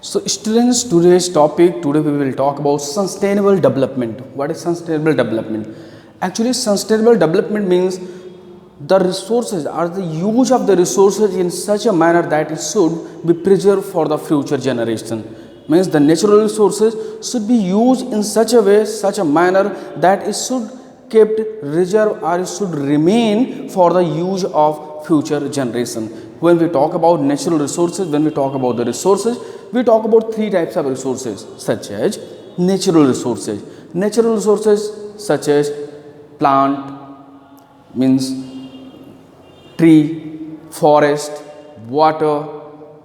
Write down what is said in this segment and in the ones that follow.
So students, today we will talk about sustainable development. What is sustainable development? Actually, sustainable development means the resources or the use of the resources in such a manner that it should be preserved for the future generation. Means the natural resources should be used in such a way, such a manner that it should kept reserve or it should remain for the use of future generation. When we talk about natural resources, when we talk about the resources, we talk about three types of resources such as natural resources. Natural resources such as plant, means tree, forest, water,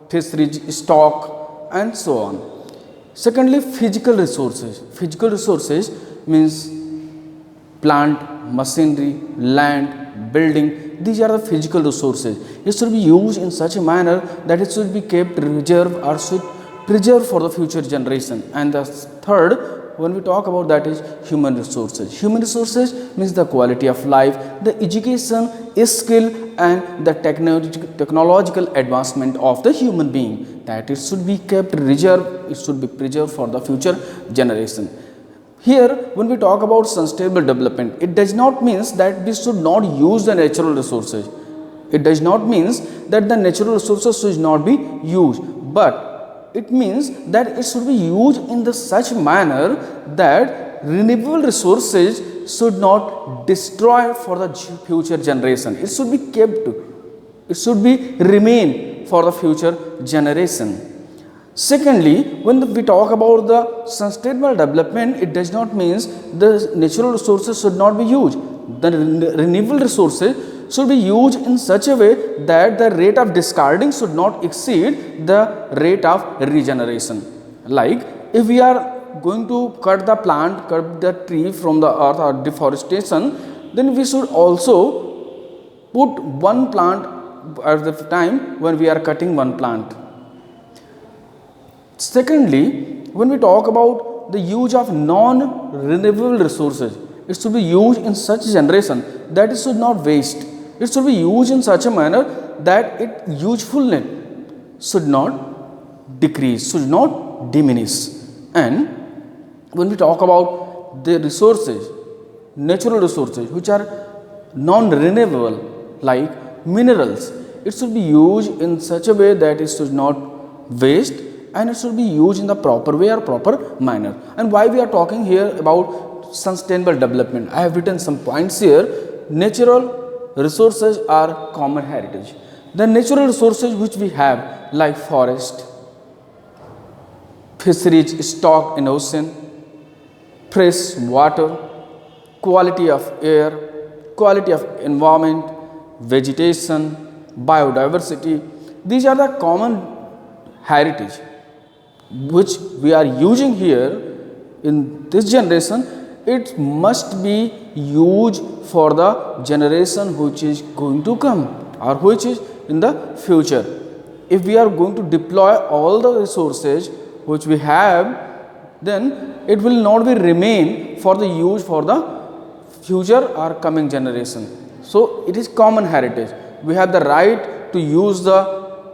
fisheries stock and so on. Secondly, physical resources. Physical resources means plant, machinery, land, building. These are the physical resources. It should be used in such a manner that it should be kept reserved or should preserve for the future generation. And the third, when we talk about that, is human resources. Human resources means the quality of life, the education, skill and the technological advancement of the human being, that it should be kept reserved, it should be preserved for the future generation. Here, when we talk about sustainable development, it does not mean that we should not use the natural resources. It does not mean that the natural resources should not be used, but it means that it should be used in the such manner that renewable resources should not destroy for the future generation. It should be kept, it should be remain for the future generation. Secondly, when we talk about the sustainable development, it does not mean the natural resources should not be used. The renewable resources should be used in such a way that the rate of discarding should not exceed the rate of regeneration. Like if we are going to cut the plant, cut the tree from the earth or deforestation, then we should also put one plant at the time when we are cutting one plant. Secondly, when we talk about the use of non-renewable resources, it should be used in such generation that it should not waste. It should be used in such a manner that its usefulness should not decrease, should not diminish. And when we talk about the resources, natural resources which are non-renewable like minerals, it should be used in such a way that it should not waste and it should be used in the proper way or proper manner. And why we are talking here about sustainable development, I have written some points here. Natural resources are common heritage. The natural resources which we have like forest, fisheries stock in ocean, fresh water, quality of air, quality of environment, vegetation, biodiversity, these are the common heritage which we are using here in this generation. It must be used for the generation which is going to come or which is in the future. If we are going to deploy all the resources which we have, then it will not be remain for the use for the future or coming generation. So it is common heritage. We have the right to use the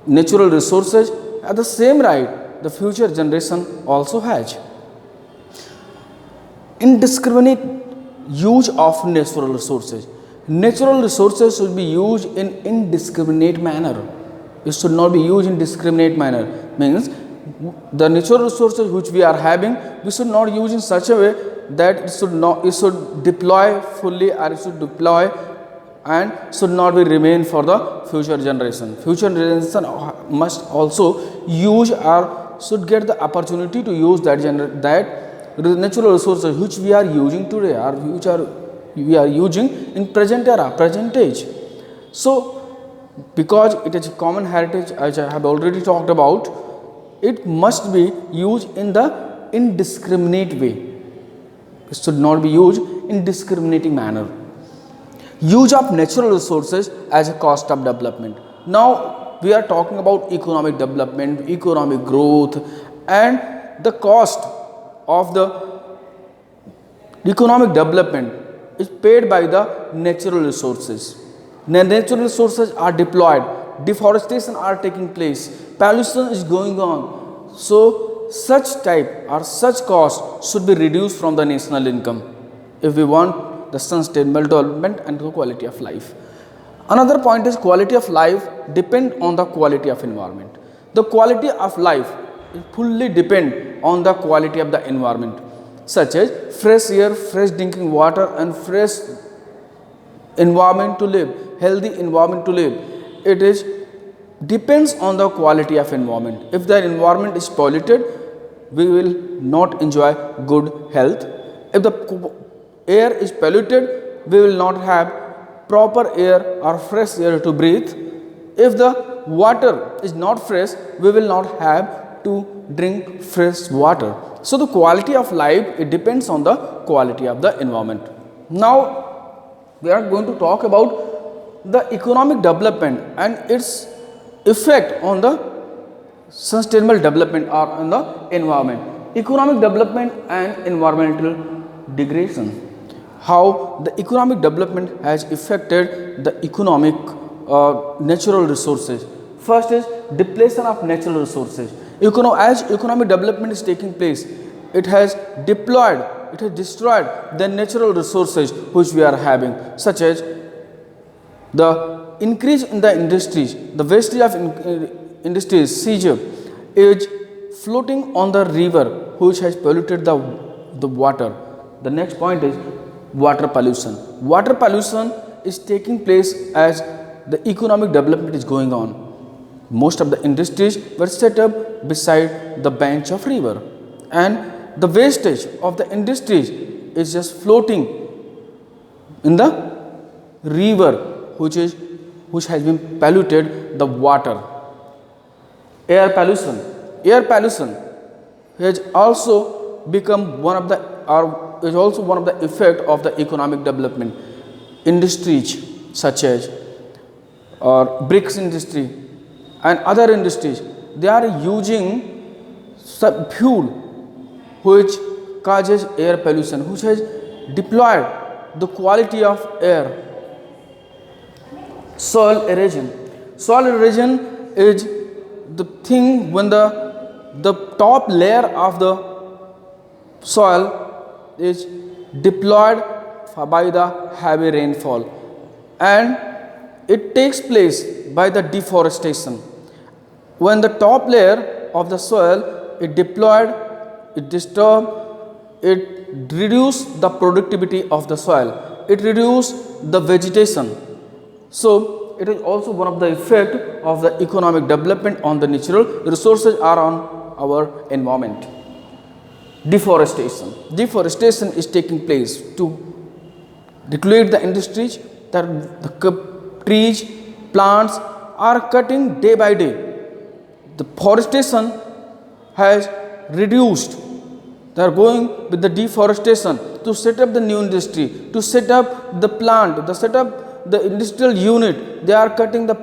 natural resources. At the same right, the future generation also has. Indiscriminate use of natural resources. Natural resources should be used in indiscriminate manner. It should not be used in discriminate manner. Means the natural resources which we are having, we should not use in such a way that it should deploy fully or it should deploy and should not be remain for the future generation. Future generation must also use or should get the opportunity to use that natural resources which we are using today or which we are using in present era, present age. So because it is a common heritage, as I have already talked about, it must be used in the indiscriminate way. It should not be used in discriminating manner. Use of natural resources as a cost of development. Now we are talking about economic development, economic growth, and the cost of the economic development is paid by the natural resources. Natural resources are deployed, deforestation are taking place, pollution is going on, So such type or such cost should be reduced from the national income if we want the sustainable development and the quality of life. Another point is quality of life depend on the quality of environment. The quality of life fully depend on the quality of the environment, such as fresh air, fresh drinking water and fresh environment to live, healthy environment to live. It is depends on the quality of environment. If the environment is polluted, we will not enjoy good health. If the air is polluted, we will not have proper air or fresh air to breathe. If the water is not fresh, we will not have to drink fresh water. So the quality of life, it depends on the quality of the environment. Now we are going to talk about the economic development and its effect on the sustainable development or on the environment. Economic development and environmental degradation. How the economic development has affected the economic natural resources. First is depletion of natural resources. As economic development is taking place, it has destroyed the natural resources which we are having, such as the increase in the industries, the wastage of industries, seizure is floating on the river which has polluted the water. The next point is water pollution. Water pollution is taking place as the economic development is going on. Most of the industries were set up beside the bank of river, and the wastage of the industries is just floating in the river which has been polluted the water. Air pollution has also become one of the is also one of the effect of the economic development. Industries such as bricks industry and other industries, they are using fuel which causes air pollution, which has deployed the quality of air. Soil erosion is the thing when the top layer of the soil is deployed by the heavy rainfall, and it takes place by the deforestation. When the top layer of the soil is deployed, it disturbed, it reduces the productivity of the soil, it reduces the vegetation. So it is also one of the effect of the economic development on the natural resources or on our environment. Deforestation is taking place to degrade the industries, that the trees, plants are cutting day by day. The forestation has reduced. They are going with the deforestation to set up the new industry, to set up the plant, to set up the industrial unit. They are cutting the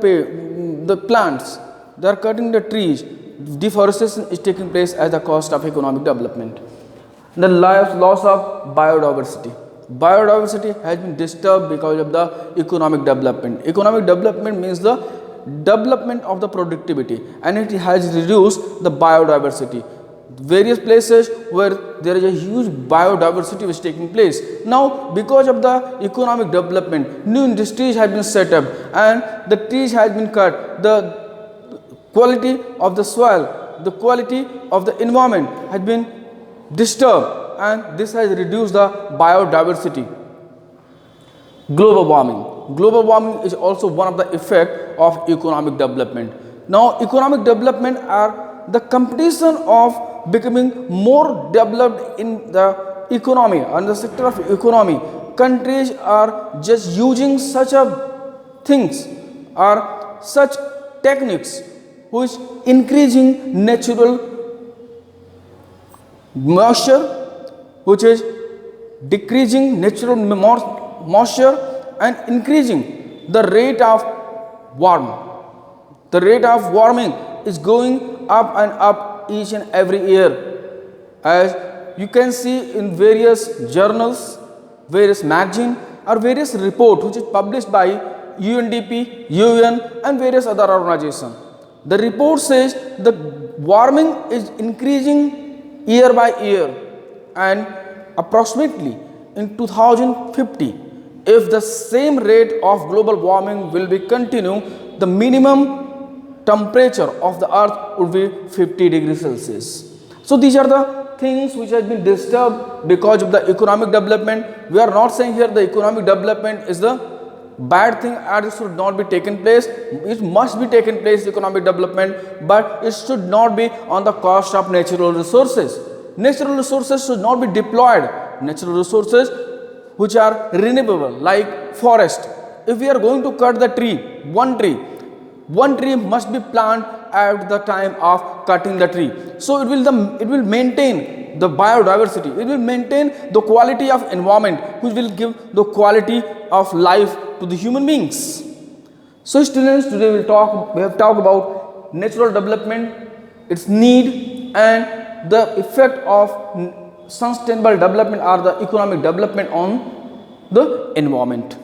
plants, they are cutting the trees. Deforestation is taking place at the cost of economic development. The loss of biodiversity. Biodiversity has been disturbed because of the economic development. Economic development means the development of the productivity, and it has reduced the biodiversity. Various places where there is a huge biodiversity is taking place. Now because of the economic development, new industries have been set up and the trees has been cut. The quality of the soil, the quality of the environment has been disturbed, and this has reduced the biodiversity. Global warming is also one of the effect of economic development. Now economic development are the competition of becoming more developed in the economy and the sector of economy. Countries are just using such things or such techniques which increasing natural moisture, which is decreasing natural moisture and increasing the rate of warming. The rate of warming is going up and up each and every year, as you can see in various journals, various magazines or various reports which is published by UNDP, UN and various other organizations. The report says the warming is increasing year by year, and approximately in 2050, if the same rate of global warming will be continue, the minimum temperature of the earth would be 50 degrees Celsius. So these are the things which has been disturbed because of the economic development. We are not saying here the economic development is the bad thing and it should not be taken place. It must be taken place, economic development, but it should not be on the cost of natural resources. Natural resources should not be deployed. Natural resources which are renewable, like forest. If we are going to cut the tree, one tree must be planted at the time of cutting the tree. So it will maintain the biodiversity. It will maintain the quality of environment, which will give the quality of life to the human beings. So students, today we have talked about natural development, its need, and the effect of sustainable development or the economic development on the environment.